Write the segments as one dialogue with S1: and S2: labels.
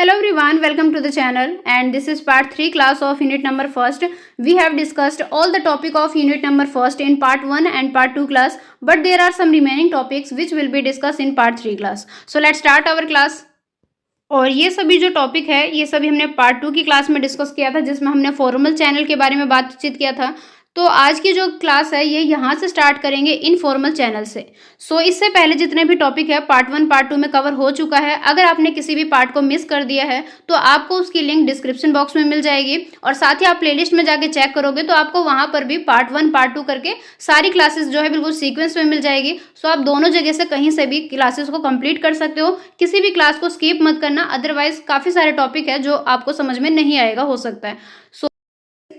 S1: Hello everyone, welcome to the channel, and this is part 3 class of unit number 1st. We have discussed all the topic of unit number 1st in part 1 and part 2 class, but there are some remaining topics which will be discussed in part 3 class. So let's start our class. और ये सभी जो topic है ये सभी हमने part 2 की class में डिस्कस किया था, जिसमें हमने फॉर्मल चैनल के बारे में बातचीत किया था। तो आज की जो क्लास है ये यहाँ से स्टार्ट करेंगे इनफॉर्मल चैनल से। सो इससे पहले जितने भी टॉपिक है पार्ट 1 पार्ट 2 में कवर हो चुका है। अगर आपने किसी भी पार्ट को मिस कर दिया है तो आपको उसकी लिंक डिस्क्रिप्शन बॉक्स में मिल जाएगी, और साथ ही आप प्लेलिस्ट में जाके चेक करोगे तो आपको वहाँ पर भी पार्ट 1 पार्ट 2 करके सारी क्लासेस जो है बिल्कुल सीक्वेंस में मिल जाएगी। सो आप दोनों जगह से कहीं से भी क्लासेस को कंप्लीट कर सकते हो, किसी भी क्लास को स्किप मत करना, अदरवाइज काफ़ी सारे टॉपिक है जो आपको समझ में नहीं आएगा हो सकता है। सो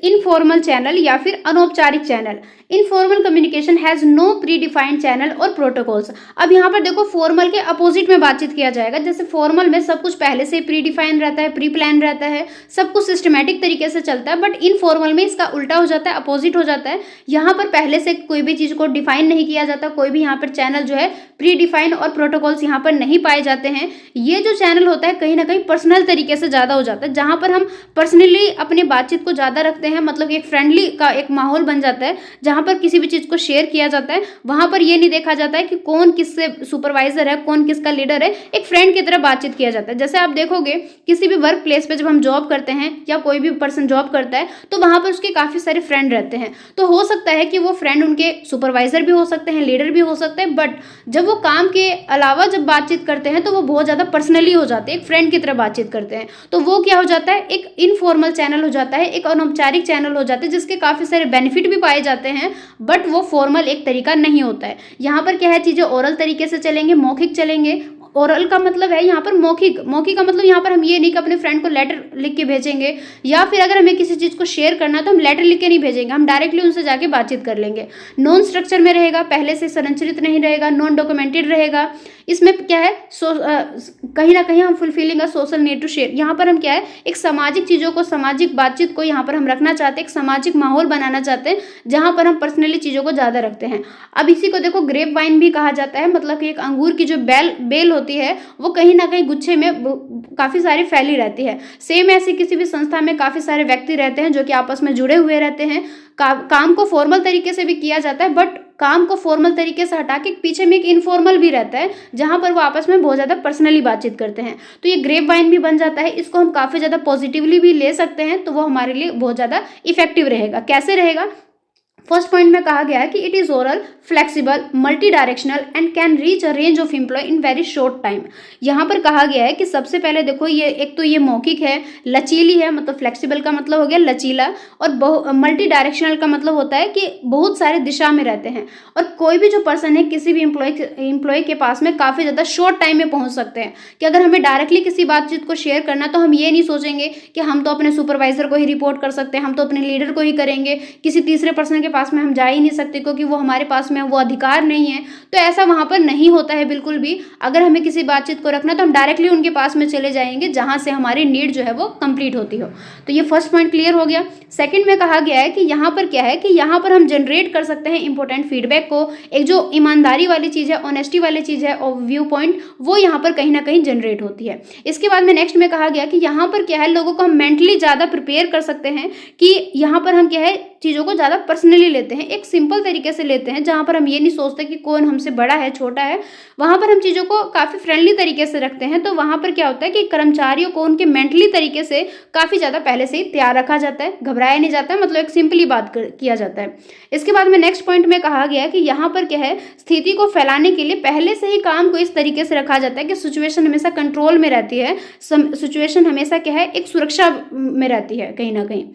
S1: इनफॉर्मल चैनल या फिर अनौपचारिक channel. Informal communication has no predefined channel और प्रोटोकॉल्स। अब यहाँ पर देखो फॉर्मल के अपोजिट में बातचीत किया जाएगा। जैसे फॉर्मल में सब कुछ पहले से प्री डिफाइन रहता है, प्री प्लान रहता है, सब कुछ सिस्टमेटिक तरीके से चलता है, बट इनफॉर्मल में इसका उल्टा हो जाता है, अपोजिट हो जाता है। यहाँ पर पहले से कोई भी चीज़ को डिफाइन नहीं किया जाता, कोई भी यहाँ पर चैनल जो है प्री डिफाइन और प्रोटोकॉल्स यहाँ पर नहीं पाए जाते हैं। ये जो चैनल होता है कहीं ना कहीं पर्सनल तरीके से ज़्यादा हो जाता है, जहाँ पर हम पर्सनली अपनी बातचीत को ज़्यादा रखते हैं, मतलब एक फ्रेंडली का एक माहौल बन जाता है जहाँ पर किसी भी चीज़ को शेयर किया जाता है। वहाँ पर ये नहीं देखा जाता है कि कौन किससे सुपरवाइजर है, कौन किसका लीडर है, एक फ्रेंड की तरह बातचीत किया जाता है। जैसे आप देखोगे किसी भी वर्क प्लेस पे जब हम जॉब करते हैं या कोई भी पर्सन जॉब करता है तो वहाँ पर उसके काफ़ी सारे फ्रेंड रहते हैं। तो हो सकता है कि वो फ्रेंड उनके सुपरवाइजर भी हो सकते हैं, लीडर भी हो सकते हैं, बट जब वो काम के अलावा जब बातचीत करते हैं तो वो बहुत ज़्यादा पर्सनली हो जाते हैं, एक फ्रेंड की तरह बातचीत करते हैं। तो वो क्या हो जाता है, एक इनफॉर्मल चैनल हो जाता है, एक अनौपचारिक चैनल हो जाता है, जिसके काफ़ी सारे बेनिफिट भी पाए जाते हैं, बट वो फॉर्मल एक तरीका नहीं होता है। यहाँ पर क्या है, चीज़ें ओरल तरीके से चलेंगे, मौखिक चलेंगे। ओरल का मतलब है यहाँ पर मौखिक, मौखिक का मतलब यहाँ पर हम ये नहीं कि अपने फ्रेंड को लेटर लिख के भेजेंगे, या फिर अगर हमें किसी चीज़ को शेयर करना है तो हम लेटर लिख के नहीं भेजेंगे, हम डायरेक्टली उनसे जाके बातचीत कर लेंगे। नॉन स्ट्रक्चर में रहेगा, पहले से संरचित नहीं रहेगा, नॉन डॉक्यूमेंटेड रहेगा। इसमें क्या है, कहीं ना कहीं हम fulfilling a social need to share. यहाँ पर हम क्या है, एक सामाजिक चीज़ों को, सामाजिक बातचीत को यहाँ पर हम रखना चाहते हैं, एक सामाजिक माहौल बनाना चाहते हैं जहाँ पर हम पर्सनली चीज़ों को ज़्यादा रखते हैं। अब इसी को देखो ग्रेप वाइन भी कहा जाता है, मतलब कि एक अंगूर की जो बेल होती है वो कहीं ना कहीं गुच्छे में काफ़ी सारी फैली रहती है। सेम ऐसे किसी भी संस्था में काफ़ी सारे व्यक्ति रहते हैं जो कि आपस में जुड़े हुए रहते हैं। काम को फॉर्मल तरीके से भी किया जाता है, बट काम को फॉर्मल तरीके से हटा के पीछे में एक इनफॉर्मल भी रहता है जहाँ पर वो आपस में बहुत ज़्यादा पर्सनली बातचीत करते हैं। तो ये ग्रेप वाइन भी बन जाता है। इसको हम काफ़ी ज़्यादा पॉजिटिवली भी ले सकते हैं, तो वो हमारे लिए बहुत ज़्यादा इफेक्टिव रहेगा। कैसे रहेगा, फर्स्ट पॉइंट में कहा गया है कि it is oral, flexible, multidirectional and can reach a range of employ in very short time. यहाँ पर कहा गया है कि सबसे पहले देखो ये एक तो ये मौखिक है, लचीली है, मतलब फ्लेक्सिबल का मतलब हो गया लचीला, और मल्टी डायरेक्शनल का मतलब होता है कि बहुत सारे दिशा में रहते हैं। और कोई भी जो पर्सन है किसी भी एम्प्लॉय के पास में काफ़ी ज़्यादा शॉर्ट टाइम में पहुँच सकते हैं। कि अगर हमें डायरेक्टली किसी बातचीत को शेयर करना तो हम ये नहीं सोचेंगे कि हम तो अपने सुपरवाइजर को ही रिपोर्ट कर सकते हैं, हम तो अपने लीडर को ही करेंगे, किसी तीसरे पर्सन के पास में हम जा ही नहीं सकते क्योंकि वो हमारे पास में वो अधिकार नहीं है। तो ऐसा वहाँ पर नहीं होता है बिल्कुल भी। अगर हमें किसी बातचीत को रखना तो हम डायरेक्टली उनके पास में चले जाएंगे जहाँ से हमारी नीड जो है वो कंप्लीट होती हो। तो ये फर्स्ट पॉइंट क्लियर हो गया। सेकंड में कहा गया है कि यहाँ पर क्या है कि यहाँ पर हम जनरेट कर सकते हैं इंपॉर्टेंट फीडबैक को। एक जो ईमानदारी वाली चीज़ है, ऑनेस्टी वाली चीज़ है और व्यू पॉइंट, वो यहाँ पर कहीं ना कहीं जनरेट होती है। इसके बाद में नेक्स्ट में कहा गया कि यहाँ पर क्या है, लोगों को हम मेंटली ज़्यादा प्रिपेयर कर सकते हैं। कि यहाँ पर हम क्या है, चीज़ों को ज़्यादा पर्सनली लेते हैं, एक सिंपल तरीके से लेते हैं, जहाँ पर हम ये नहीं सोचते कि कौन हमसे बड़ा है छोटा है। वहाँ पर हम चीज़ों को काफ़ी फ्रेंडली तरीके से रखते हैं। तो वहाँ पर क्या होता है कि कर्मचारियों को उनके मेंटली तरीके से काफ़ी ज़्यादा पहले से ही तैयार रखा जाता है, घबराया नहीं जाता है, मतलब एक सिंपली बात किया जाता है। इसके बाद में नेक्स्ट पॉइंट में कहा गया है कि यहाँ पर क्या है, स्थिति को फैलाने के लिए पहले से ही काम को इस तरीके से रखा जाता है कि सिचुएशन हमेशा कंट्रोल में रहती है, सिचुएशन हमेशा क्या है, एक सुरक्षा में रहती है कहीं ना कहीं।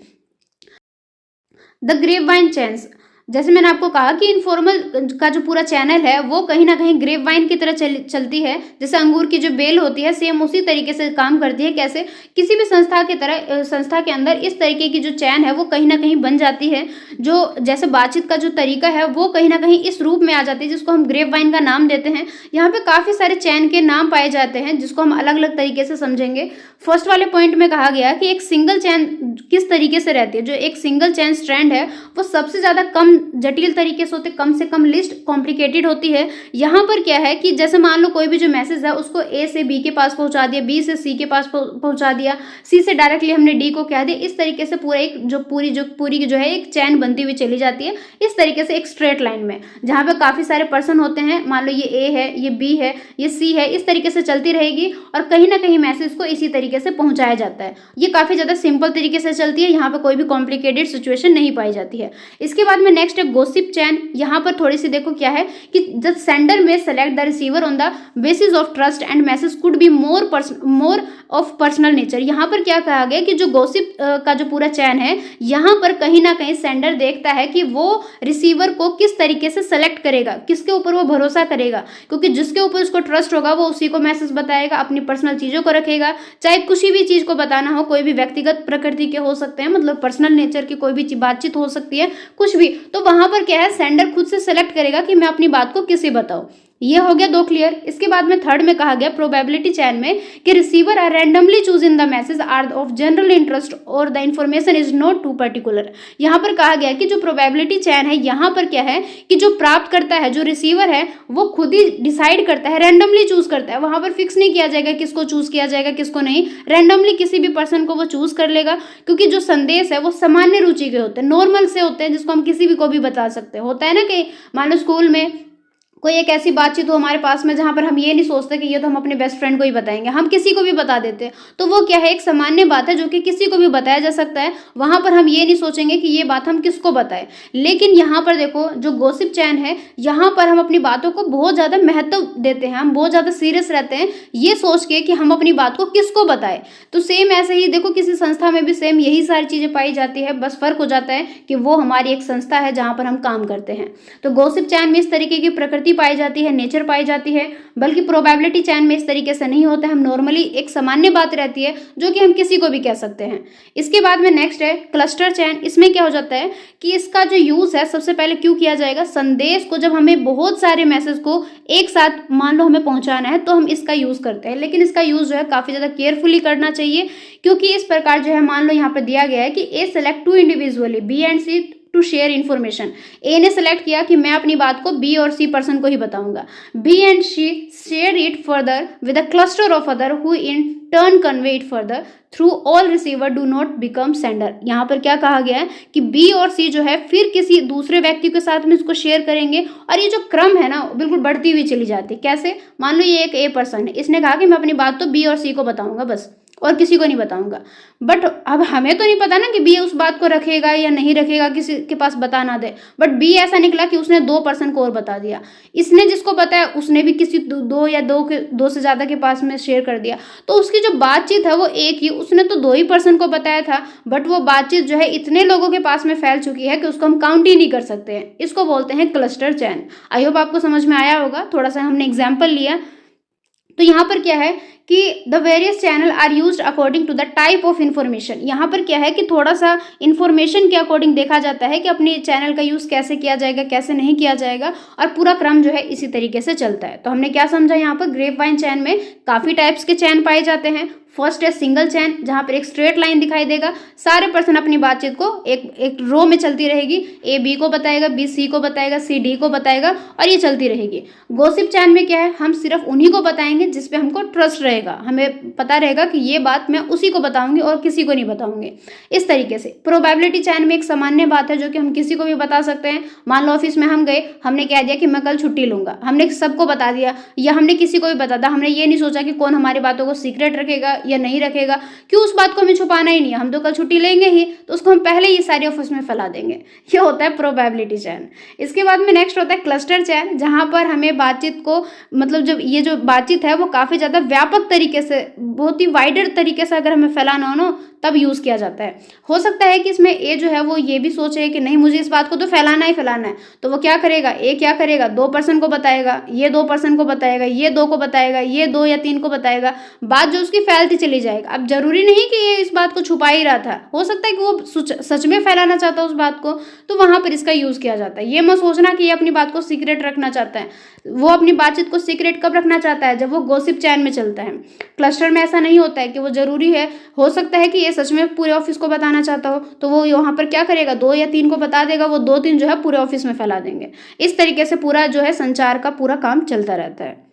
S1: द ग्रेप वाइन चैन्स, जैसे मैंने आपको कहा कि इनफॉर्मल का जो पूरा चैनल है वो कहीं ना कहीं ग्रेप वाइन की तरह चलती है। जैसे अंगूर की जो बेल होती है सेम उसी तरीके से काम करती है। कैसे, किसी भी संस्था की तरह संस्था के अंदर इस तरीके की जो चैन है वो कहीं ना कहीं बन जाती है। जो जैसे बातचीत का जो तरीका है वो कहीं ना कहीं इस रूप में आ जाती है जिसको हम ग्रेप वाइन का नाम देते हैं। यहाँ पे काफ़ी सारे चैन के नाम पाए जाते हैं जिसको हम अलग अलग तरीके से समझेंगे। फर्स्ट वाले पॉइंट में कहा गया कि एक सिंगल चैन किस तरीके से रहती है। जो एक सिंगल चैन स्ट्रैंड है वो सबसे ज़्यादा कम जटिल तरीके से होते, कम से कम लिस्ट कॉम्प्लिकेटेड होती है। यहाँ पर क्या है कि जैसे मान लो कोई भी जो मैसेज है उसको ए से बी के पास पहुंचा दिया, बी से सी के पास पहुंचा दिया, सी से डायरेक्टली हमने डी को कह दिया। इस तरीके से पूरा एक जो पूरी जो है एक चैन बनती हुई चली जाती है, इस तरीके से एक स्ट्रेट लाइन में, जहाँ पे काफी सारे पर्सन होते हैं। मान लो ये ए है, ये बी है, ये सी है, इस तरीके से चलती रहेगी और कहीं ना कहीं मैसेज को इसी तरीके से पहुंचाया जाता है। ये काफी ज्यादा सिंपल तरीके से चलती है, यहाँ पे कोई भी कॉम्प्लिकेटेड सिचुएशन नहीं पाई जाती है। इसके बाद में नेक्स्ट है गॉसिप चैन। यहाँ पर थोड़ी सी देखो क्या है कि द सेंडर में select the receiver on the basis of trust and message could be more of personal nature. यहाँ पर क्या कहा गया कि जो गॉसिप का जो पूरा चैन है, यहाँ पर कहीं ना कहीं सेंडर देखता है कि वो रिसीवर को किस तरीके से सेलेक्ट करेगा, किसके ऊपर वो भरोसा करेगा, क्योंकि जिसके ऊपर उसको ट्रस्ट होगा वो उसी को मैसेज बताएगा, अपनी पर्सनल चीजों को रखेगा। चाहे किसी भी चीज को बताना हो, कोई भी व्यक्तिगत प्रकृति के हो सकते हैं, मतलब पर्सनल नेचर की कोई भी बातचीत हो सकती है, कुछ भी, तो वहां पर क्या है सेंडर खुद से सेलेक्ट करेगा कि मैं अपनी बात को किसे बताऊं। ये हो गया दो क्लियर। इसके बाद में थर्ड में कहा गया प्रोबेबिलिटी चैन में कि receiver are randomly choose in the message are of general interest और the information is not too particular. यहाँ पर कहा गया कि जो प्रोबेबिलिटी चैन है, यहाँ पर क्या है कि जो प्राप्त करता है, जो रिसीवर है, वो खुद ही डिसाइड करता है, रैंडमली चूज करता है। वहां पर फिक्स नहीं किया जाएगा किसको चूज किया जाएगा किसको नहीं, रैंडमली किसी भी पर्सन को वो चूज कर लेगा, क्योंकि जो संदेश है वो सामान्य रुचि के होते हैं, नॉर्मल से होते हैं, जिसको हम किसी भी को भी बता सकते हैं। होता है ना कि मान लो स्कूल में कोई एक ऐसी बातचीत हो हमारे पास में जहां पर हम ये नहीं सोचते कि ये तो हम अपने बेस्ट फ्रेंड को ही बताएंगे, हम किसी को भी बता देते हैं, तो वो क्या है एक सामान्य बात है जो कि किसी को भी बताया जा सकता है। वहां पर हम ये नहीं सोचेंगे कि ये बात हम किसको बताएं। लेकिन यहाँ पर देखो जो गॉसिप चैन है, यहाँ पर हम अपनी बातों को बहुत ज्यादा महत्व देते हैं, हम बहुत ज्यादा सीरियस रहते हैं ये सोच के कि हम अपनी बात को किसको बताएं। तो सेम ऐसे ही देखो किसी संस्था में भी सेम यही सारी चीजें पाई जाती है, बस फर्क हो जाता है कि वो हमारी एक संस्था है जहां पर हम काम करते हैं। तो गॉसिप चैन में इस तरीके की प्रकृति पाई जाती है, नेचर पाई जाती है, बल्कि प्रोबेबिलिटी चैन में इस तरीके से नहीं होता है। हम नॉर्मली एक सामान्य बात रहती है जो कि हम किसी को भी कह सकते हैं। इसके बाद में नेक्स्ट है क्लस्टर चैन। इसमें क्या हो जाता है कि इसका जो यूज है सबसे पहले क्यों किया जाएगा, संदेश को जब हमें बहुत सारे मैसेज को एक साथ मान लो हमें पहुंचाना है तो हम इसका यूज करते हैं। लेकिन इसका यूज जो है काफी ज्यादा केयरफुली करना चाहिए, क्योंकि इस प्रकार जो है मान लो यहाँ पर दिया गया है कि A select two individually B and C to share information. A ने सेलेक्ट किया कि मैं अपनी बात को बी और सी पर्सन को ही बताऊंगा, B and C share it further with a cluster of other who in turn convey it further through all receiver do not become sender. यहाँ पर क्या कहा गया है कि बी और सी जो है फिर किसी दूसरे व्यक्ति के साथ में इसको शेयर करेंगे, और ये जो क्रम है ना बिल्कुल बढ़ती हुई चली जाती है। कैसे, मान लो ये एक ए पर्सन है, इसने कहा कि मैं अपनी बात तो बी और सी को बताऊंगा बस, और किसी को नहीं बताऊंगा। बट अब हमें तो नहीं पता ना कि बी उस बात को रखेगा या नहीं रखेगा, किसी के पास बता ना दे। बट बी ऐसा निकला कि उसने दो पर्सन को और बता दिया, इसने जिसको बताया उसने भी किसी दो से ज्यादा के पास में शेयर कर दिया। तो उसकी जो बातचीत है वो एक ही, उसने तो दो ही पर्सन को बताया था, बट वो बातचीत जो है इतने लोगों के पास में फैल चुकी है कि उसको हम काउंट ही नहीं कर सकते हैं। इसको बोलते हैं क्लस्टर चैन। आई होप आपको समझ में आया होगा, थोड़ा सा हमने एग्जाम्पल लिया। तो यहाँ पर क्या है कि the various channel are used according to the type of information. यहाँ पर क्या है कि थोड़ा सा इन्फॉर्मेशन के अकॉर्डिंग देखा जाता है कि अपने चैनल का यूज़ कैसे किया जाएगा कैसे नहीं किया जाएगा, और पूरा क्रम जो है इसी तरीके से चलता है। तो हमने क्या समझा, यहाँ पर ग्रेप वाइन चैन में काफ़ी टाइप्स के चैन पाए जाते हैं। फर्स्ट है सिंगल चैन, जहाँ पर एक स्ट्रेट लाइन दिखाई देगा, सारे पर्सन अपनी बातचीत को एक रो में चलती रहेगी, ए बी को बताएगा, बी सी को बताएगा, सी डी को बताएगा, और ये चलती रहेगी। गॉसिप चैन में क्या है, हम सिर्फ उन्हीं को बताएंगे जिस पे हमको ट्रस्ट रहेगा, हमें पता रहेगा कि ये बात मैं उसी को बताऊंगी और किसी को नहीं बताऊंगी। इस तरीके से प्रोबेबिलिटी चैन में एक सामान्य बात है जो कि हम किसी को भी बता सकते हैं। मान लो ऑफिस में हम गए, हमने कह दिया कि मैं कल छुट्टी लूंगा, हमने सबको बता दिया, या हमने किसी को भी बता दिया, हमने ये नहीं सोचा कि कौन हमारी बातों को सीक्रेट रखेगा या नहीं रखेगा, क्यों, उस बात को हमें छुपाना ही नहीं है, हम तो कल छुट्टी लेंगे ही, तो उसको हम पहले ही सारे ऑफिस में फैला देंगे। ये होता है प्रोबेबिलिटी चैन। इसके बाद में नेक्स्ट होता है क्लस्टर चैन, जहां पर हमें बातचीत को मतलब जब ये जो बातचीत है वो काफी ज्यादा व्यापक तरीके से, बहुत ही वाइडर तरीके से अगर हमें फैलाना हो ना तब यूज़ किया जाता है। हो सकता है कि इसमें ए जो है वो ये भी सोचे कि नहीं मुझे इस बात को तो फैलाना ही फैलाना है, तो वो क्या करेगा, ए क्या करेगा, दो पर्सन को बताएगा, ये दो पर्सन को बताएगा, ये दो को बताएगा, ये दो या तीन को बताएगा, बात जो उसकी फैलती चली जाएगा। अब जरूरी नहीं कि ये इस बात को छुपा ही रहा था, हो सकता है कि वो सच में फैलाना चाहता है उस बात को, तो वहां पर इसका यूज़ किया जाता है। ये मत सोचना कि ये अपनी बात को सीक्रेट रखना चाहता है, वो अपनी बातचीत को सीक्रेट कब रखना चाहता है, जब वो गॉसिप चैन में चलता है। क्लस्टर में ऐसा नहीं होता है कि वो जरूरी है, हो सकता है कि ये सच में पूरे ऑफिस को बताना चाहता हो तो वो वहाँ पर क्या करेगा, 2 या 3 को बता देगा, वो 2-3 जो है पूरे ऑफिस में फैला देंगे। इस तरीके से पूरा जो है संचार का पूरा काम चलता रहता है।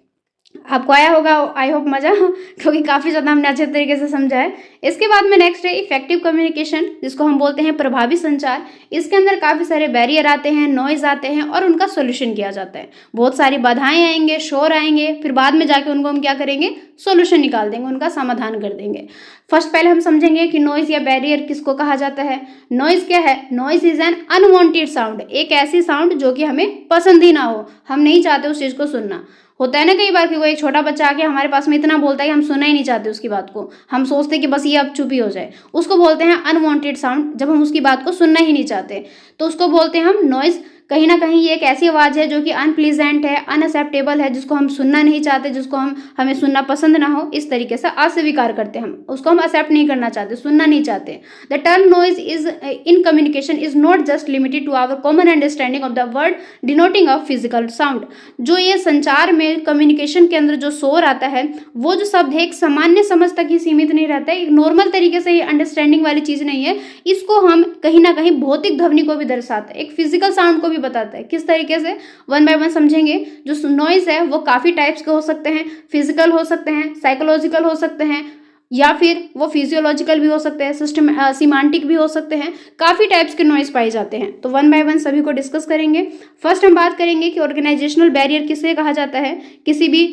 S1: आपको आया होगा आई होप मज़ा क्योंकि काफ़ी ज़्यादा हमने अच्छे तरीके से समझा है। इसके बाद में नेक्स्ट है इफेक्टिव कम्युनिकेशन, जिसको हम बोलते हैं प्रभावी संचार। इसके अंदर काफ़ी सारे बैरियर आते हैं, नॉइज़ आते हैं और उनका सोल्यूशन किया जाता है। बहुत सारी बाधाएं आएंगे, शोर आएंगे, फिर बाद में जाके उनको हम क्या करेंगे, सोल्यूशन निकाल देंगे, उनका समाधान कर देंगे। फर्स्ट पहले हम समझेंगे कि नॉइज़ या बैरियर किसको कहा जाता है। नॉइज़ क्या है? Noise is an unwanted sound, एक ऐसी साउंड जो कि हमें पसंद ही ना हो, हम नहीं चाहते उस चीज़ को सुनना। होता है ना कई बार कि कोई एक छोटा बच्चा आके हमारे पास में इतना बोलता है कि हम सुनना ही नहीं चाहते उसकी बात को, हम सोचते हैं कि बस ये अब चुप ही हो जाए, उसको बोलते हैं अनवांटेड साउंड। जब हम उसकी बात को सुनना ही नहीं चाहते तो उसको बोलते हैं हम नॉइज़। कहीं ना कहीं ये एक ऐसी आवाज़ है जो कि अनप्लीजेंट है, अनएक्सेप्टेबल है, जिसको हम सुनना नहीं चाहते, जिसको हमें सुनना पसंद ना हो, इस तरीके से अस्वीकार करते हैं हम उसको, हम एक्सेप्ट नहीं करना चाहते, सुनना नहीं चाहते। The term noise is in communication is not just limited to our common understanding of the word denoting of physical sound. जो ये संचार में कम्युनिकेशन के अंदर जो शोर आता है, वो जो शब्द है एक सामान्य समझ तक ही सीमित नहीं रहता है, एक नॉर्मल तरीके से ये अंडरस्टैंडिंग वाली चीज़ नहीं है। इसको हम कहीं ना कहीं भौतिक ध्वनि को भी दर्शाता है, एक फिजिकल साउंड को भी बताता है। किस तरीके से, वन बाय वन समझेंगे। जो नॉइज है वो काफ़ी टाइप्स के हो सकते हैं, फिजिकल हो सकते हैं, साइकोलॉजिकल हो सकते हैं, या फिर वो फिजियोलॉजिकल भी हो सकते हैं, सिमांटिक भी हो सकते हैं। काफ़ी टाइप्स के नॉइज पाए जाते हैं, तो वन बाय वन सभी को डिस्कस करेंगे। फर्स्ट हम बात करेंगे कि ऑर्गेनाइजेशनल बैरियर किसे कहा जाता है, किसी भी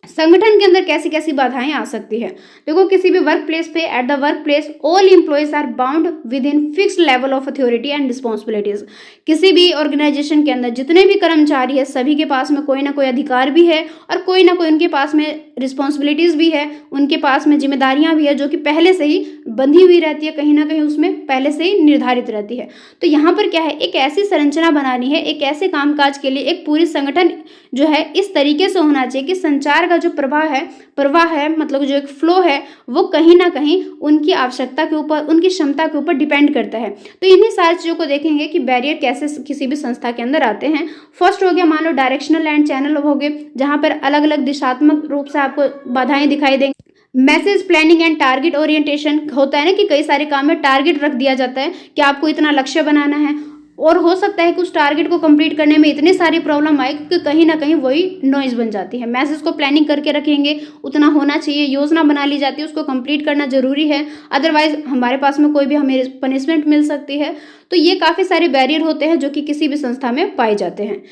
S1: संगठन के अंदर कैसी कैसी बाधाएं आ सकती है। देखो, किसी भी वर्क प्लेस पे, at the work place all employees are bound within fixed level of authority and responsibilities. किसी भी ऑर्गेनाइजेशन के अंदर जितने भी कर्मचारी है, सभी के पास में कोई ना कोई अधिकार भी है और कोई ना कोई उनके पास में रिस्पॉन्सिबिलिटीज भी है, उनके पास में जिम्मेदारियां भी है, जो कि पहले से ही बंधी हुई रहती है, कहीं ना कहीं उसमें पहले से ही निर्धारित रहती है। तो यहाँ पर क्या है, एक ऐसी संरचना बनानी है, एक ऐसे कामकाज के लिए एक पूरी संगठन जो है इस तरीके से होना चाहिए कि संचार का जो प्रवाह है मतलब जो एक फ्लो है, वो कहीं ना कहीं उनकी आवश्यकता के ऊपर, उनकी क्षमता के ऊपर डिपेंड करता है। तो इन्हीं सारी चीज़ों को देखेंगे कि बैरियर कैसे किसी भी संस्था के अंदर आते हैं। फर्स्ट हो गया, मान लो डायरेक्शनल एंड चैनल हो गए, जहाँ पर अलग अलग दिशात्मक रूप से आपको बाधाएं दिखाई देंगी। Message planning and target orientation होता है ना कि कई सारे काम में टारगेट रख दिया जाता है कि आपको इतना लक्ष्य बनाना है, और हो सकता है कि उस टारगेट को कंप्लीट करने में इतनी सारी प्रॉब्लम आए कि कहीं ना कहीं वही नॉइज बन जाती है। मैसेज को प्लानिंग करके रखेंगे, उतना होना चाहिए, योजना बना ली जाती है, उसको कंप्लीट करना जरूरी है, अदरवाइज हमारे पास में कोई भी हमें पनिशमेंट मिल सकती है। तो ये काफ़ी सारे बैरियर होते हैं जो कि किसी भी संस्था में पाए जाते हैं।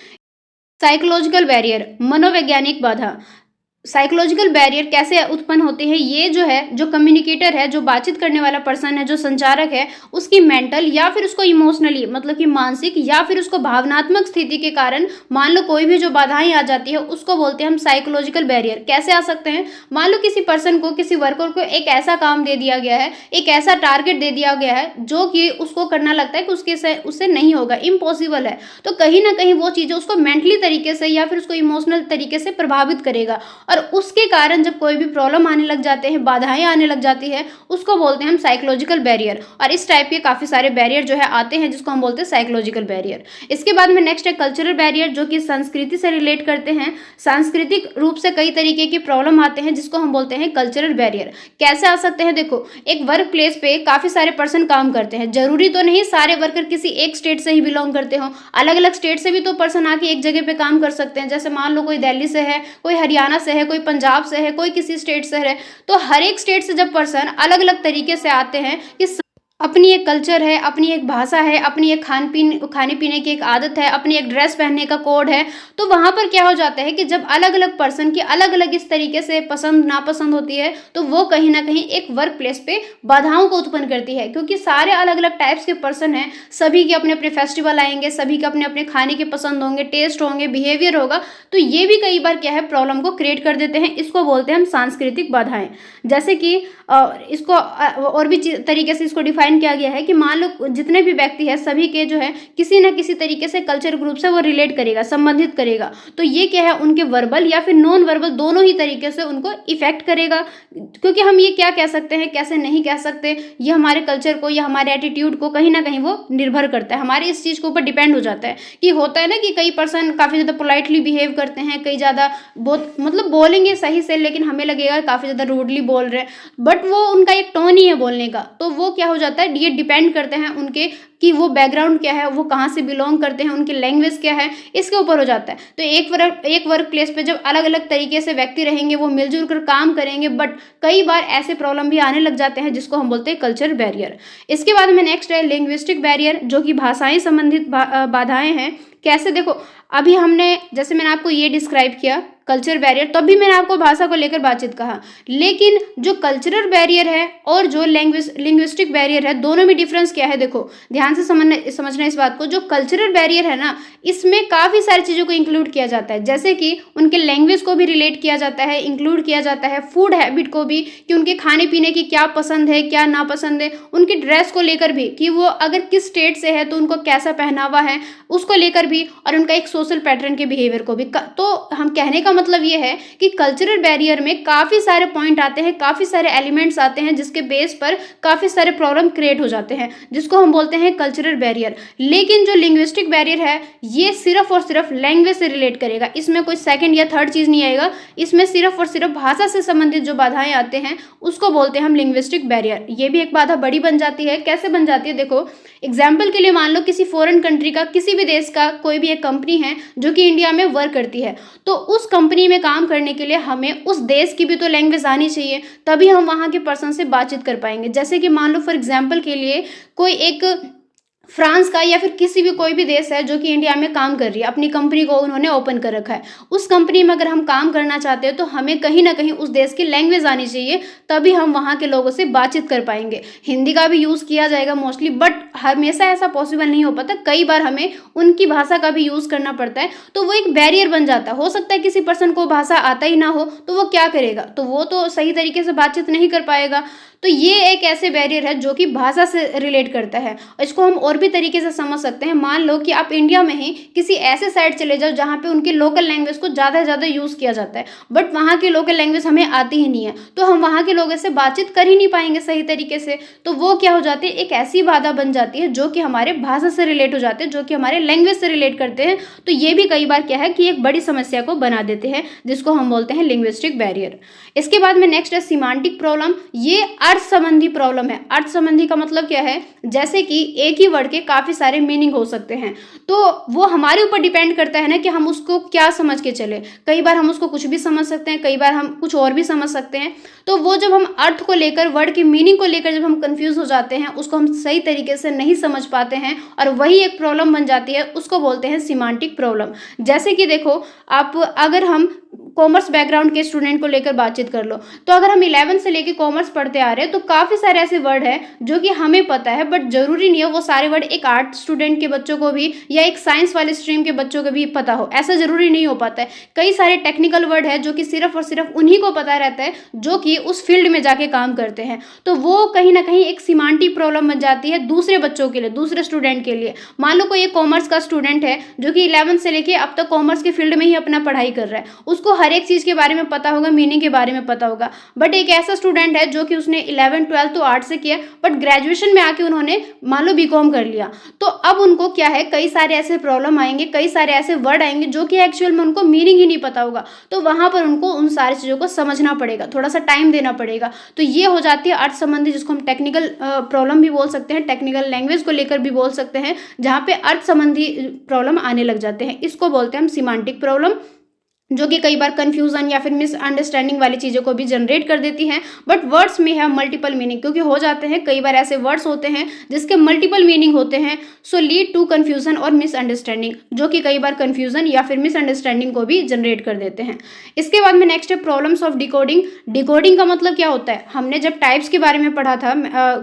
S1: साइकोलॉजिकल बैरियर, मनोवैज्ञानिक बाधा। साइकोलॉजिकल बैरियर कैसे उत्पन्न होते हैं, ये जो है, जो कम्युनिकेटर है, जो बातचीत करने वाला पर्सन है, जो संचारक है, उसकी मेंटल या फिर उसको इमोशनली मतलब कि मानसिक या फिर उसको भावनात्मक स्थिति के कारण मान लो कोई भी जो बाधाएं आ जाती है, उसको बोलते हैं हम साइकोलॉजिकल बैरियर। कैसे आ सकते हैं, मान लो किसी पर्सन को, किसी वर्कर को एक ऐसा काम दे दिया गया है, एक ऐसा टारगेट दे दिया गया है जो कि उसको करना लगता है कि उससे नहीं होगा, इम्पॉसिबल है। तो कहीं ना कहीं वो चीज़ें उसको मेंटली तरीके से या फिर उसको इमोशनल तरीके से प्रभावित करेगा, और उसके कारण जब कोई भी प्रॉब्लम आने लग जाते हैं, बाधाएं आने लग जाती है, उसको बोलते हैं हम साइकोलॉजिकल बैरियर। और इस टाइप के काफ़ी सारे बैरियर जो है आते हैं, जिसको हम बोलते हैं साइकोलॉजिकल बैरियर। इसके बाद में नेक्स्ट है कल्चरल बैरियर, जो कि संस्कृति से रिलेट करते हैं। सांस्कृतिक रूप से कई तरीके की प्रॉब्लम आते हैं, जिसको हम बोलते हैं कल्चरल बैरियर। कैसे आ सकते हैं, देखो, एक वर्क प्लेस पे काफ़ी सारे पर्सन काम करते हैं, जरूरी तो नहीं सारे वर्कर किसी एक स्टेट से ही बिलोंग करते हो, अलग अलग स्टेट से भी तो पर्सन आके एक जगह पे काम कर सकते हैं। जैसे मान लो कोई दिल्ली से है, कोई हरियाणा से है, कोई पंजाब से है, कोई किसी स्टेट से है। तो हर एक स्टेट से जब पर्सन अलग अलग तरीके से आते हैं, कि अपनी एक कल्चर है, अपनी एक भाषा है, अपनी एक खाने पीने की एक आदत है, अपनी एक ड्रेस पहनने का कोड है, तो वहाँ पर क्या हो जाता है कि जब अलग अलग पर्सन की अलग अलग इस तरीके से पसंद नापसंद होती है, तो वो कहीं ना कहीं एक वर्क प्लेस पे बाधाओं को उत्पन्न करती है। क्योंकि सारे अलग अलग टाइप्स के पर्सन हैं, सभी के अपने अपने फेस्टिवल आएंगे, सभी के अपने अपने खाने के पसंद होंगे, टेस्ट होंगे, बिहेवियर होगा, तो ये भी कई बार क्या है, प्रॉब्लम को क्रिएट कर देते हैं। इसको बोलते हैं हम सांस्कृतिक बाधाएं। जैसे कि इसको और भी तरीके से इसको डिफाइन डिफाइन किया गया है कि मान लो जितने भी व्यक्ति है सभी के जो है किसी न किसी तरीके से कल्चर ग्रुप से वो रिलेट करेगा, संबंधित करेगा। तो ये क्या है, उनके वर्बल या फिर नॉन वर्बल दोनों ही तरीके से उनको इफेक्ट करेगा। क्योंकि हम ये क्या कह सकते हैं, कैसे नहीं कह सकते, ये हमारे कल्चर को या हमारे एटीट्यूड को कहीं ना कहीं वो निर्भर करता है, हमारे इस चीज़ के ऊपर डिपेंड हो जाता है। कि होता है ना कि कई पर्सन काफ़ी ज़्यादा पोलाइटली बिहेव करते हैं, कई ज़्यादा बहुत मतलब बोलेंगे सही से लेकिन हमें लगेगा काफ़ी ज़्यादा रूडली बोल रहे हैं, बट वो उनका एक टोन ही है बोलने का। तो वो क्या हो जाता है, ये डिपेंड करते हैं उनके कि वो बैकग्राउंड क्या है, वो कहाँ से बिलोंग करते हैं, उनकी लैंग्वेज क्या है, इसके ऊपर हो जाता है। तो एक वर्क प्लेस पे जब अलग अलग तरीके से व्यक्ति रहेंगे, वो मिलजुल कर काम करेंगे, बट कई बार ऐसे प्रॉब्लम भी आने लग जाते हैं जिसको हम बोलते हैं कल्चर बैरियर। इसके बाद में नेक्स्ट है लिंग्विस्टिक बैरियर, जो कि भाषाएं संबंधित बाधाएं हैं। कैसे, देखो अभी हमने जैसे मैंने आपको ये डिस्क्राइब किया कल्चर बैरियर, तब भी मैंने आपको भाषा को लेकर बातचीत कहा, लेकिन जो कल्चरल बैरियर है और जो लिंग्विस्टिक बैरियर है, दोनों में डिफरेंस क्या है, देखो ध्यान से समझना इस बात को। जो कल्चरल बैरियर है ना, इसमें काफ़ी सारी चीज़ों को इंक्लूड किया जाता है, जैसे कि उनके लैंग्वेज को भी रिलेट किया जाता है, इंक्लूड किया जाता है, फूड हैबिट को भी, कि उनके खाने पीने की क्या पसंद है क्या नापसंद है, उनकी ड्रेस को लेकर भी कि वो अगर किस स्टेट से है तो उनको कैसा पहनावा है उसको लेकर भी, और उनका एक सोशल पैटर्न के बिहेवियर को भी। तो हम कहने का मतलब ये है कि कल्चरल बैरियर में काफ़ी सारे पॉइंट आते हैं, काफ़ी सारे एलिमेंट्स आते हैं, जिसके बेस पर काफ़ी सारे प्रॉब्लम क्रिएट हो जाते हैं, जिसको हम बोलते हैं कल्चरल बैरियर। लेकिन जो लिंग्विस्टिक बैरियर है, ये सिर्फ और सिर्फ लैंग्वेज से रिलेट करेगा, इसमें कोई सेकंड या थर्ड चीज़ नहीं आएगा, इसमें सिर्फ और सिर्फ भाषा से संबंधित जो बाधाएं आते हैं उसको बोलते हैं हम लिंग्विस्टिक बैरियर। ये भी एक बाधा बड़ी बन जाती है। कैसे बन जाती है, देखो एग्जाम्पल के लिए मान लो किसी फॉरेन कंट्री का, किसी भी देश का कोई भी एक कंपनी है जो कि इंडिया में वर्क करती है, तो उस कंपनी में काम करने के लिए हमें उस देश की भी तो लैंग्वेज आनी चाहिए, तभी हम वहाँ के पर्सन से बातचीत कर पाएंगे। जैसे कि मान लो फॉर एग्जाम्पल के लिए कोई एक फ्रांस का या फिर किसी भी कोई भी देश है जो कि इंडिया में काम कर रही है, अपनी कंपनी को उन्होंने ओपन कर रखा है, उस कंपनी में अगर हम काम करना चाहते हैं तो हमें कहीं ना कहीं उस देश की लैंग्वेज आनी चाहिए, तभी हम वहाँ के लोगों से बातचीत कर पाएंगे। हिंदी का भी यूज़ किया जाएगा मोस्टली, बट हमेशा ऐसा पॉसिबल नहीं हो पाता, कई बार हमें उनकी भाषा का भी यूज़ करना पड़ता है, तो वो एक बैरियर बन जाता है। हो सकता है किसी पर्सन को भाषा आता ही ना हो, तो वो क्या करेगा, तो वो तो सही तरीके से बातचीत नहीं कर पाएगा। तो ये एक ऐसे बैरियर है जो कि भाषा से रिलेट करता है। इसको हम और भी तरीके से समझ सकते हैं। मान लो कि आप इंडिया में ही किसी ऐसे साइड चले जाओ जहाँ पे उनकी लोकल लैंग्वेज को ज़्यादा से ज़्यादा यूज़ किया जाता है, बट वहाँ की लोकल लैंग्वेज हमें आती ही नहीं है, तो हम वहाँ के लोगों से बातचीत कर ही नहीं पाएंगे सही तरीके से। तो वो क्या हो जाती है, एक ऐसी बाधा बन जाती है जो कि हमारे भाषा से रिलेट हो जाते हैं, जो कि हमारे लैंग्वेज से रिलेट करते हैं। तो ये भी कई बार क्या है कि एक बड़ी समस्या को बना देते हैं, जिसको हम बोलते हैं लिंग्विस्टिक बैरियर। इसके बाद में नेक्स्ट है सिमांटिक प्रॉब्लम। ये अर्थ संबंधी प्रॉब्लम है। अर्थ संबंधी का मतलब क्या है, जैसे कि एक ही वर्ड के काफी सारे मीनिंग हो सकते हैं, तो वो हमारे ऊपर डिपेंड करता है ना कि हम उसको क्या समझ के चले। कई बार हम उसको कुछ भी समझ सकते हैं, कई बार हम कुछ और भी समझ सकते हैं। तो वो जब हम अर्थ को लेकर, वर्ड की मीनिंग को लेकर जब हम कंफ्यूज हो जाते हैं, उसको हम सही तरीके से नहीं समझ पाते हैं और वही एक प्रॉब्लम बन जाती है, उसको बोलते हैं सिमांटिक प्रॉब्लम। जैसे कि देखो, आप अगर हम कॉमर्स बैकग्राउंड के स्टूडेंट को लेकर बातचीत कर लो, तो अगर हम 11 से लेकर कॉमर्स पढ़ते आ रहे हैं तो काफ़ी सारे ऐसे वर्ड हैं जो कि हमें पता है, बट जरूरी नहीं है वो सारे वर्ड एक आर्ट स्टूडेंट के बच्चों को भी या एक साइंस वाले स्ट्रीम के बच्चों को भी पता हो, ऐसा जरूरी नहीं हो पाता है। कई सारे टेक्निकल वर्ड है जो कि सिर्फ और सिर्फ उन्हीं को पता रहता है जो कि उस फील्ड में जाके काम करते हैं। तो वो कहीं ना कहीं एक सिमांटिक प्रॉब्लम बन जाती है दूसरे बच्चों के लिए, दूसरे स्टूडेंट के लिए। मान लो कोई एक कॉमर्स का स्टूडेंट है जो कि 11 से लेके अब तक कॉमर्स के फील्ड में ही अपना पढ़ाई कर रहा है, उसको हर एक चीज़ के बारे में पता होगा, मीनिंग के बारे में पता होगा। बट एक ऐसा स्टूडेंट है जो कि उसने 11 12 तो आर्ट से किया, बट ग्रेजुएशन में आके उन्होंने मान लो बीकॉम कर लिया, तो अब उनको क्या है, कई सारे ऐसे प्रॉब्लम आएंगे, कई सारे ऐसे वर्ड आएंगे जो कि एक्चुअल में उनको मीनिंग ही नहीं पता होगा। तो वहां पर उनको उन सारी चीज़ों को समझना पड़ेगा, थोड़ा सा टाइम देना पड़ेगा। तो ये हो जाती है अर्थ संबंधी, जिसको हम टेक्निकल प्रॉब्लम भी बोल सकते हैं, टेक्निकल लैंग्वेज को लेकर भी बोल सकते हैं, जहाँ पे अर्थ संबंधी प्रॉब्लम आने लग जाते हैं। इसको बोलते हैं हम सिमांटिक प्रॉब्लम, जो कि कई बार कंफ्यूजन या फिर मिसअंडरस्टैंडिंग वाली चीज़ों को भी जनरेट कर देती हैं। बट वर्ड्स में है मल्टीपल मीनिंग, क्योंकि हो जाते हैं कई बार ऐसे वर्ड्स होते हैं जिसके मल्टीपल मीनिंग होते हैं, सो लीड टू कंफ्यूजन और मिसअंडरस्टैंडिंग, जो कि कई बार कंफ्यूजन या फिर मिसअंडरस्टैंडिंग को भी जनरेट कर देते हैं। इसके बाद में नेक्स्ट है प्रॉब्लम्स ऑफ डिकोडिंग। डिकोडिंग का मतलब क्या होता है, हमने जब टाइप्स के बारे में पढ़ा था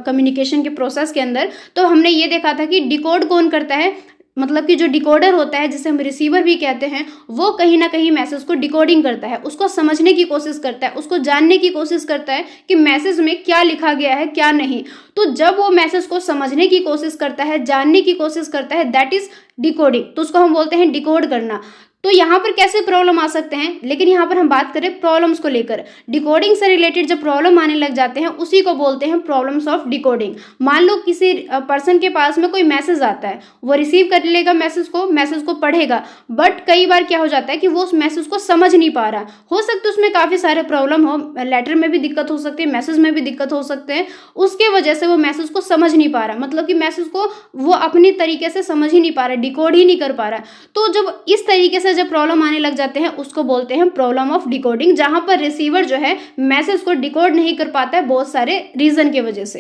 S1: कम्युनिकेशन के प्रोसेस के अंदर, तो हमने ये देखा था कि डिकोड कौन करता है, मतलब कि जो डिकोडर होता है, जिसे हम रिसीवर भी कहते हैं, वो कहीं ना कहीं मैसेज को डिकोडिंग करता है, उसको समझने की कोशिश करता है, उसको जानने की कोशिश करता है कि मैसेज में क्या लिखा गया है क्या नहीं। तो जब वो मैसेज को समझने की कोशिश करता है, जानने की कोशिश करता है, दैट इज डिकोडिंग। तो उसको हम बोलते हैं डिकोड करना। तो यहाँ पर कैसे प्रॉब्लम आ सकते हैं, लेकिन यहाँ पर हम बात करें प्रॉब्लम्स को लेकर। डिकोडिंग से रिलेटेड जब प्रॉब्लम आने लग जाते हैं, उसी को बोलते हैं प्रॉब्लम्स ऑफ डिकोडिंग। मान लो किसी पर्सन के पास में कोई मैसेज आता है, वो रिसीव कर लेगा मैसेज को पढ़ेगा, बट कई बार क्या हो जाता है कि वो उस मैसेज को समझ नहीं पा रहा। हो सकता है उसमें काफ़ी सारे प्रॉब्लम हो, लेटर में भी दिक्कत हो सकती है, मैसेज में भी दिक्कत हो सकते हैं, उसके वजह से वो मैसेज को समझ नहीं पा रहा, मतलब कि मैसेज को वो अपनी तरीके से समझ ही नहीं पा रहा, डिकोड ही नहीं कर पा रहा। तो जब इस तरीके से जब प्रॉब्लम आने लग जाते हैं, उसको बोलते हैं प्रॉब्लम ऑफ डिकोडिंग, जहां पर रिसीवर जो है मैसेज को डिकोड नहीं कर पाता है बहुत सारे रीजन के वजह से।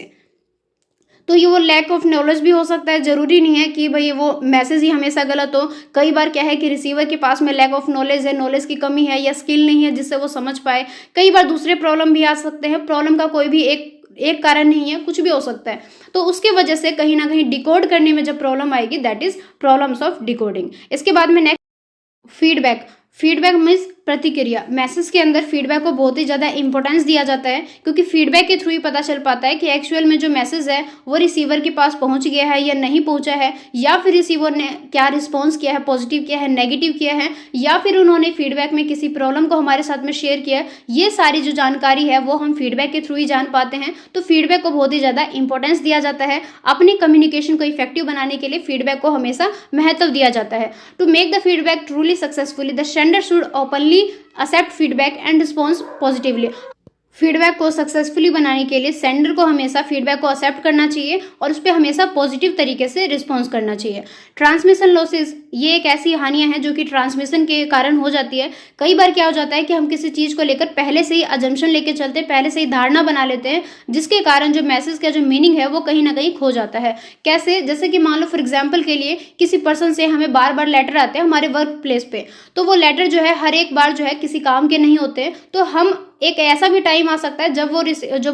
S1: तो ये वो लैक ऑफ नॉलेज भी हो सकता है, जरूरी नहीं है कि भाई वो मैसेज ही हमेशा गलत हो। कई बार क्या है कि रिसीवर के पास में लैक ऑफ नॉलेज है, नॉलेज की कमी है या स्किल नहीं है जिससे वो समझ पाए। कई बार दूसरे प्रॉब्लम भी आ सकते हैं, प्रॉब्लम का कोई भी एक कारण नहीं है, कुछ भी हो सकता है। तो उसके वजह से कहीं ना कहीं डिकोड करने में जब प्रॉब्लम आएगी, that is problems of decoding. इसके बाद में नेक्स्ट फीडबैक मीन्स प्रतिक्रिया। मैसेज के अंदर फीडबैक को बहुत ही ज़्यादा इंपॉर्टेंस दिया जाता है, क्योंकि फीडबैक के थ्रू ही पता चल पाता है कि एक्चुअल में जो मैसेज है वो रिसीवर के पास पहुंच गया है या नहीं पहुंचा है, या फिर रिसीवर ने क्या रिस्पॉन्स किया है, पॉजिटिव किया है, नेगेटिव किया है, या फिर उन्होंने फीडबैक में किसी प्रॉब्लम को हमारे साथ में शेयर किया है। ये सारी जो जानकारी है वो हम फीडबैक के थ्रू ही जान पाते हैं। तो फीडबैक को बहुत ही ज़्यादा इंपॉर्टेंस दिया जाता है। अपनी कम्युनिकेशन को इफेक्टिव बनाने के लिए फीडबैक को हमेशा महत्व दिया जाता है। To make the feedback truly successfully, the sender should openly accept feedback and response positively। Feedback को सक्सेसफुली बनाने के लिए सेंडर को हमेशा फीडबैक को एक्सेप्ट करना चाहिए और उस पर हमेशा पॉजिटिव तरीके से रिस्पॉन्स करना चाहिए। ट्रांसमिशन लॉसेस, ये एक ऐसी हानियां हैं जो कि ट्रांसमिशन के कारण हो जाती है। कई बार क्या हो जाता है कि हम किसी चीज़ को लेकर पहले से ही अजम्पशन लेके चलते हैं, पहले से ही धारणा बना लेते हैं, जिसके कारण जो मैसेज का जो मीनिंग है वो कहीं ना कहीं खो जाता है। कैसे? जैसे कि मान लो फॉर एग्जाम्पल के लिए किसी पर्सन से हमें बार बार लेटर आते हैं हमारे वर्क प्लेस पे, तो वो लेटर जो है हर एक बार जो है किसी काम के नहीं होते। तो हम एक ऐसा भी टाइम आ सकता है जब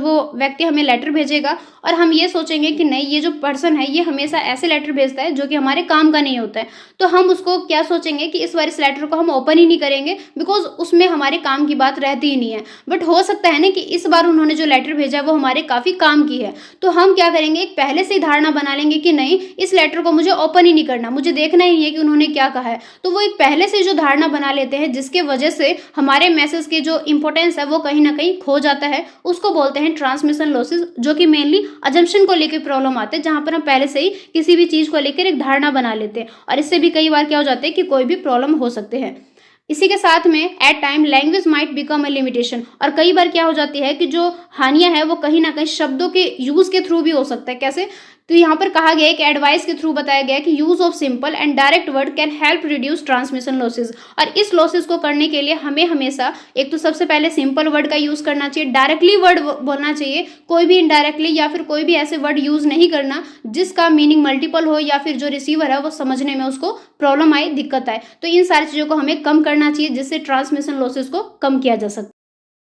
S1: वो व्यक्ति हमें लेटर भेजेगा और हम ये सोचेंगे कि नहीं, ये जो पर्सन है ये हमेशा ऐसे लेटर भेजता है जो कि हमारे काम का नहीं होता है। तो हम उसको क्या सोचेंगे कि इस बार इस लेटर को हम ओपन ही नहीं करेंगे, बिकॉज उसमें हमारे काम की बात रहती ही नहीं है। बट हो सकता है ना कि इस बार उन्होंने जो लेटर भेजा है वो हमारे काफ़ी काम की है, तो हम क्या करेंगे, एक पहले से ही धारणा बना लेंगे कि नहीं, इस लेटर को मुझे ओपन ही नहीं करना, मुझे देखना ही नहीं है कि उन्होंने क्या कहा है। तो वो एक पहले से जो धारणा बना लेते हैं, जिसके वजह से हमारे मैसेज की जो इंपॉर्टेंस है वो कहीं ना कहीं खो जाता है। उसको बोलते हैं ट्रांसमिशन लॉसेस, जो कि मेनली अजम्पशन को लेकर प्रॉब्लम आते हैं, जहां पर हम पहले से ही किसी भी चीज को लेकर एक धारणा बना लेते हैं और इससे भी कई बार क्या हो जाता है कि कोई भी प्रॉब्लम हो सकते हैं। इसी के साथ में at time language might become a limitation, और कई बार क्या हो जाती है कि जो हानियां है वो कहीं ना कहीं शब्दों के यूज के थ्रू भी हो सकता है। कैसे? तो यहाँ पर कहा गया है कि एडवाइस के थ्रू बताया गया है कि use of simple and direct word can help reduce transmission losses. और इस लॉसेज को करने के लिए हमें हमेशा एक तो सबसे पहले सिंपल वर्ड का यूज करना चाहिए, डायरेक्टली वर्ड बोलना चाहिए, कोई भी इनडायरेक्टली या फिर कोई भी ऐसे वर्ड यूज नहीं करना जिसका मीनिंग मल्टीपल हो या फिर जो रिसीवर है वो समझने में उसको प्रॉब्लम आए, दिक्कत आए। तो इन सारी चीज़ों को हमें कम करना चाहिए, जिससे ट्रांसमिशन लॉसेज को कम किया जा सकता है।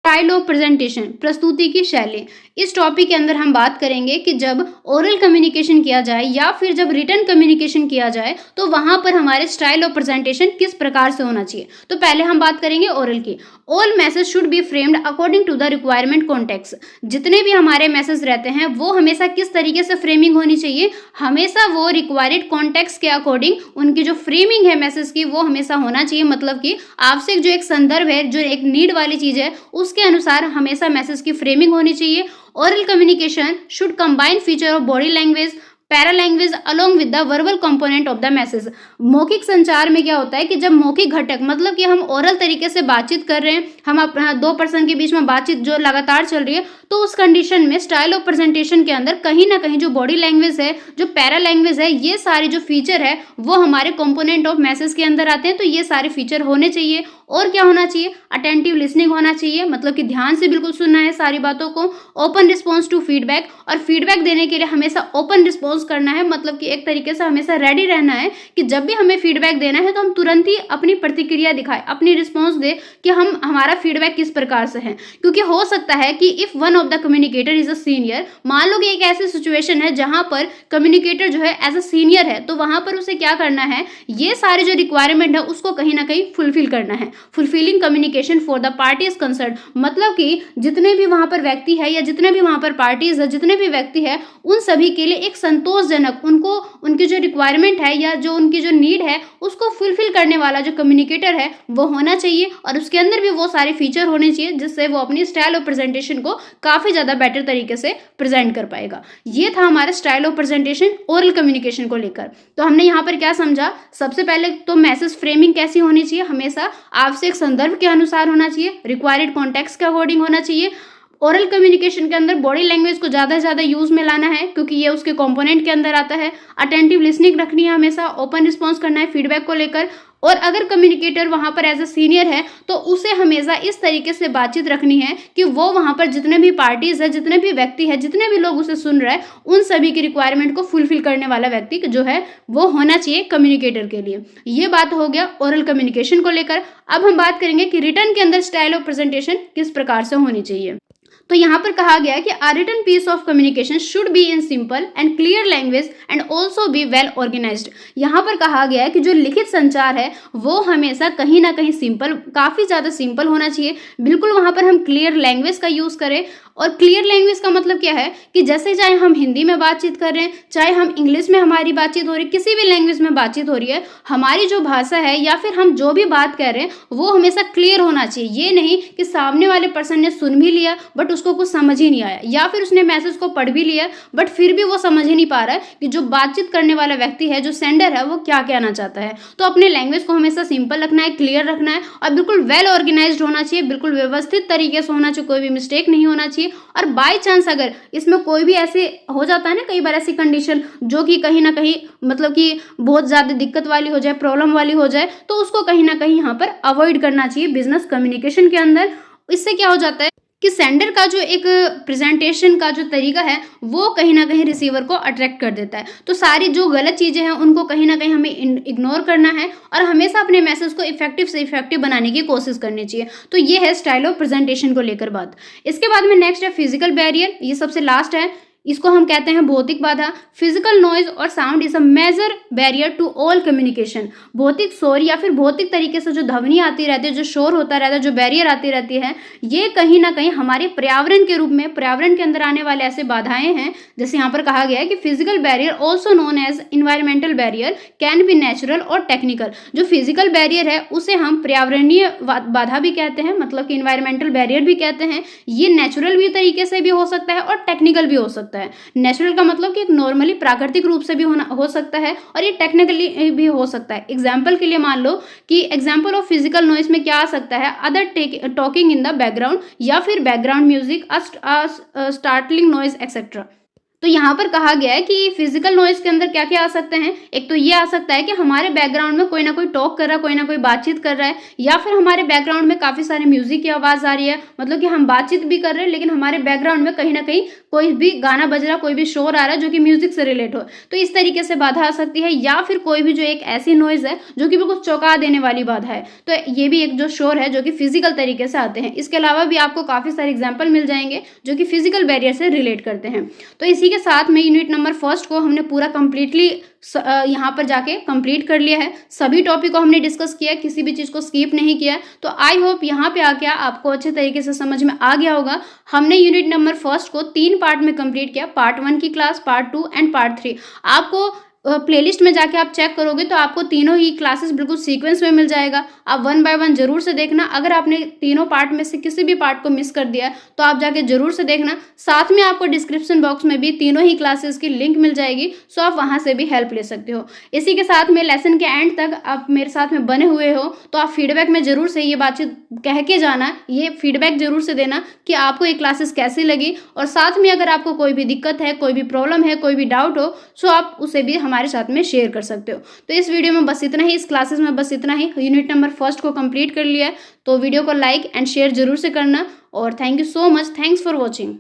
S1: स्टाइल ऑफ प्रेजेंटेशन, प्रस्तुति की शैली। इस टॉपिक के अंदर हम बात करेंगे कि जब ओरल कम्युनिकेशन किया जाए या फिर जब रिटन कम्युनिकेशन किया जाए तो वहां पर हमारे स्टाइल ऑफ प्रेजेंटेशन किस प्रकार से होना चाहिए। तो पहले हम बात करेंगे ओरल की। All message should be framed according to the requirement context. जितने भी हमारे मैसेज रहते हैं वो हमेशा किस तरीके से फ्रेमिंग होनी चाहिए, हमेशा वो रिक्वायर्ड कॉन्टेक्स्ट के अकॉर्डिंग उनकी जो फ्रेमिंग है मैसेज की वो हमेशा होना चाहिए। मतलब कि आवश्यक जो एक संदर्भ है, जो एक नीड वाली चीज़ है, उसके अनुसार हमेशा मैसेज की फ्रेमिंग होनी चाहिए। Oral communication should combine feature of body language, para language along with the verbal component of the message. मौखिक संचार में क्या होता है कि जब मौखिक घटक, मतलब कि हम ओरल तरीके से बातचीत कर रहे हैं, हम अपना दो पर्सन के बीच में बातचीत जो लगातार चल रही है, तो उस कंडीशन में स्टाइल ऑफ प्रेजेंटेशन के अंदर कहीं ना कहीं जो बॉडी लैंग्वेज है, जो पैरा लैंग्वेज है, ये सारे जो फीचर है वो हमारे कंपोनेंट ऑफ मैसेज के अंदर आते हैं। तो ये सारे फीचर होने चाहिए। और क्या होना चाहिए? अटेंटिव लिसनिंग होना चाहिए, मतलब कि ध्यान से बिल्कुल सुनना है सारी बातों को। ओपन रिस्पॉन्स टू फीडबैक, और फीडबैक देने के लिए हमेशा ओपन रिस्पॉन्स रिस्पॉन्स करना है, मतलब कि एक तरीके से हमेशा रेडी रहना है कि जब भी हमें फीडबैक देना है तो हम तुरंत ही अपनी प्रतिक्रिया दिखाएं, अपनी रिस्पॉन्स दे कि हम हमारा फीडबैक किस प्रकार से है। क्योंकि हो सकता है कि if one of the communicator is a senior, मान लो कि एक ऐसी सिचुएशन है जहां पर कम्युनिकेटर जो है एज अ सीनियर है, तो वहां पर उसे क्या करना है, ये सारे जो रिक्वायरमेंट है उसको कहीं ना कहीं फुलफिल करना है। Fulfilling communication for the parties concern, मतलब कि जितने भी वहां पर व्यक्ति है या जितने भी वहां पर पार्टीज है, जितने भी व्यक्ति है, उन सभी के लिए एक संतोषजनक, उनको उनकी जो रिक्वायरमेंट है या जो उनकी जो नीड है उसको फुलफिल करने वाला जो कम्युनिकेटर है वो होना चाहिए, और उसके अंदर भी वो सारे फीचर होने चाहिए जिससे वो अपनी स्टाइल ऑफ प्रेजेंटेशन को काफी ज्यादा बेटर तरीके से प्रेजेंट कर पाएगा। ये था हमारा style of presentation oral communication को लेकर। तो हमने यहाँ पर क्या समझा, सबसे पहले तो मैसेज फ्रेमिंग कैसी होनी चाहिए, हमेशा आवश्यक संदर्भ के अनुसार होना चाहिए, रिक्वायर्ड कॉन्टेक्स्ट के अकॉर्डिंग होना चाहिए। ओरल कम्युनिकेशन के अंदर बॉडी लैंग्वेज को ज़्यादा से ज़्यादा यूज में लाना है क्योंकि ये उसके कंपोनेंट के अंदर आता है। अटेंटिव लिसनिंग रखनी है, हमेशा ओपन रिस्पॉन्स करना है फीडबैक को लेकर। और अगर कम्युनिकेटर वहां पर एज अ सीनियर है तो उसे हमेशा इस तरीके से बातचीत रखनी है कि वो वहां पर जितने भी पार्टीज है, जितने भी व्यक्ति है, जितने भी लोग उसे सुन रहे हैं, उन सभी की रिक्वायरमेंट को फुलफिल करने वाला व्यक्ति जो है वो होना चाहिए कम्युनिकेटर के लिए। ये बात हो गया ओरल कम्युनिकेशन को लेकर। अब हम बात करेंगे कि रिटर्न के अंदर स्टाइल ऑफ प्रेजेंटेशन किस प्रकार से होनी चाहिए। तो यहाँ पर कहा गया है कि a written piece of communication should be in simple and clear language and also be well organized। यहाँ पर कहा गया है कि जो लिखित संचार है वो हमेशा कहीं ना कहीं सिंपल, काफ़ी ज़्यादा सिंपल होना चाहिए। बिल्कुल वहाँ पर हम क्लियर लैंग्वेज का यूज़ करें। और क्लियर लैंग्वेज का मतलब क्या है कि जैसे चाहे हम हिंदी में बातचीत कर रहे हैं, चाहे हम इंग्लिश में हमारी बातचीत हो रही है, किसी भी लैंग्वेज में बातचीत हो रही है, हमारी जो भाषा है या फिर हम जो भी बात कर रहे हैं वो हमेशा क्लियर होना चाहिए। ये नहीं कि सामने वाले पर्सन ने सुन भी लिया बट उसको कुछ समझ ही नहीं आया, या फिर उसने मैसेज को पढ़ भी लिया बट फिर भी वो समझ ही नहीं पा रहा है कि जो बातचीत करने वाला व्यक्ति है, जो सेंडर है, वो क्या कहना चाहता है। तो अपने लैंग्वेज को हमेशा सिंपल रखना है, क्लियर रखना है और बिल्कुल वेल ऑर्गेनाइज्ड होना चाहिए, बिल्कुल व्यवस्थित तरीके से होना चाहिए, कोई भी मिस्टेक नहीं होना चाहिए। और बाय चांस अगर इसमें कोई भी ऐसे हो जाता है ना, कई बार ऐसी कंडीशन जो कि कहीं ना कहीं मतलब कि बहुत ज़्यादा दिक्कत वाली हो जाए, प्रॉब्लम वाली हो जाए, तो उसको कहीं ना कहीं यहाँ पर अवॉइड करना चाहिए बिजनेस कम्युनिकेशन के अंदर। इससे क्या हो जाता है कि सेंडर का जो एक प्रेजेंटेशन का जो तरीका है वो कहीं ना कहीं रिसीवर को अट्रैक्ट कर देता है। तो सारी जो गलत चीज़ें हैं उनको कहीं ना कहीं हमें इग्नोर करना है और हमेशा अपने मैसेज को इफेक्टिव से इफेक्टिव बनाने की कोशिश करनी चाहिए। तो ये है स्टाइल ऑफ प्रेजेंटेशन को लेकर बात। इसके बाद में नेक्स्ट है फिजिकल बैरियर, ये सबसे लास्ट है। इसको हम कहते हैं भौतिक बाधा। फिजिकल नॉइज और sound is a major barrier to all communication. भौतिक शोर या फिर भौतिक तरीके से जो ध्वनि आती रहती है, जो शोर होता रहता है, जो बैरियर आती रहती है, ये कहीं ना कहीं हमारे पर्यावरण के रूप में, पर्यावरण के अंदर आने वाले ऐसे बाधाएं हैं। जैसे यहाँ पर कहा गया है कि physical barrier also known as environmental barrier can be natural और टेक्निकल। जो फिजिकल बैरियर है उसे हम पर्यावरणीय बाधा भी कहते हैं, मतलब कि इन्वायरमेंटल बैरियर भी कहते हैं। ये नेचुरल भी तरीके से भी हो सकता है और टेक्निकल भी हो सकता है। नेचुरल का मतलब कि नॉर्मली प्राकृतिक रूप से भी हो सकता है और ये टेक्निकली भी हो सकता है। एग्जाम्पल के लिए मान लो कि एग्जाम्पल ऑफ फिजिकल नॉइज में क्या आ सकता है, other talking in the background या फिर background music, startling noise etcetera. तो यहाँ पर कहा गया है कि फिजिकल नॉइज के अंदर क्या क्या आ सकते हैं। एक तो ये आ सकता है कि हमारे बैकग्राउंड में कोई ना कोई टॉक कर रहा है, कोई ना कोई बातचीत कर रहा है, या फिर हमारे बैकग्राउंड में काफ़ी सारे म्यूजिक की आवाज़ आ रही है, मतलब कि हम बातचीत भी कर रहे हैं लेकिन हमारे बैकग्राउंड में कहीं ना कहीं कोई भी गाना बज रहा, कोई भी शोर आ रहा है जो कि म्यूजिक से रिलेट हो। तो इस तरीके से बाधा आ सकती है। या फिर कोई भी जो एक ऐसी नॉइज है जो कि बिल्कुल चौंका देने वाली बाधा है, तो ये भी एक जो शोर है जो कि फिजिकल तरीके से आते हैं। इसके अलावा भी आपको काफ़ी सारे एग्जाम्पल मिल जाएंगे जो कि फिजिकल बैरियर से रिलेट करते हैं। तो इसी के साथ में यूनिट नंबर फर्स्ट को हमने पूरा कंप्लीटली यहाँ पर जाके कंप्लीट कर लिया है। सभी टॉपिक को हमने डिस्कस किया, किसी भी चीज़ को स्किप नहीं किया। तो आई होप यहाँ पे आके आपको अच्छे तरीके से समझ में आ गया होगा। हमने यूनिट नंबर फर्स्ट को 3 पार्ट में कंप्लीट किया, पार्ट 1 की क्लास, पार्ट 2 एंड पार्ट 3। आपको प्लेलिस्ट में जाके आप चेक करोगे तो आपको तीनों ही क्लासेस बिल्कुल सीक्वेंस में मिल जाएगा। आप 1 बाय 1 जरूर से देखना। अगर आपने तीनों पार्ट में से किसी भी पार्ट को मिस कर दिया तो आप जाके जरूर से देखना। साथ में आपको डिस्क्रिप्शन बॉक्स में भी तीनों ही क्लासेस की लिंक मिल जाएगी, सो आप वहां से भी हेल्प ले सकते हो। इसी के साथ में लेसन के एंड तक आप मेरे साथ में बने हुए हो तो आप फीडबैक में जरूर से ये बातचीत कह के जाना, ये फीडबैक जरूर से देना कि आपको ये क्लासेस कैसी लगी। और साथ में अगर आपको कोई भी दिक्कत है, कोई भी प्रॉब्लम है, कोई भी डाउट हो, सो आप उसे भी हमारे साथ में शेयर कर सकते हो। तो इस वीडियो में बस इतना ही, इस क्लासेस में बस इतना ही। यूनिट नंबर फर्स्ट को कंप्लीट कर लिया है तो वीडियो को लाइक एंड शेयर जरूर से करना। और thank you so much, thanks for watching.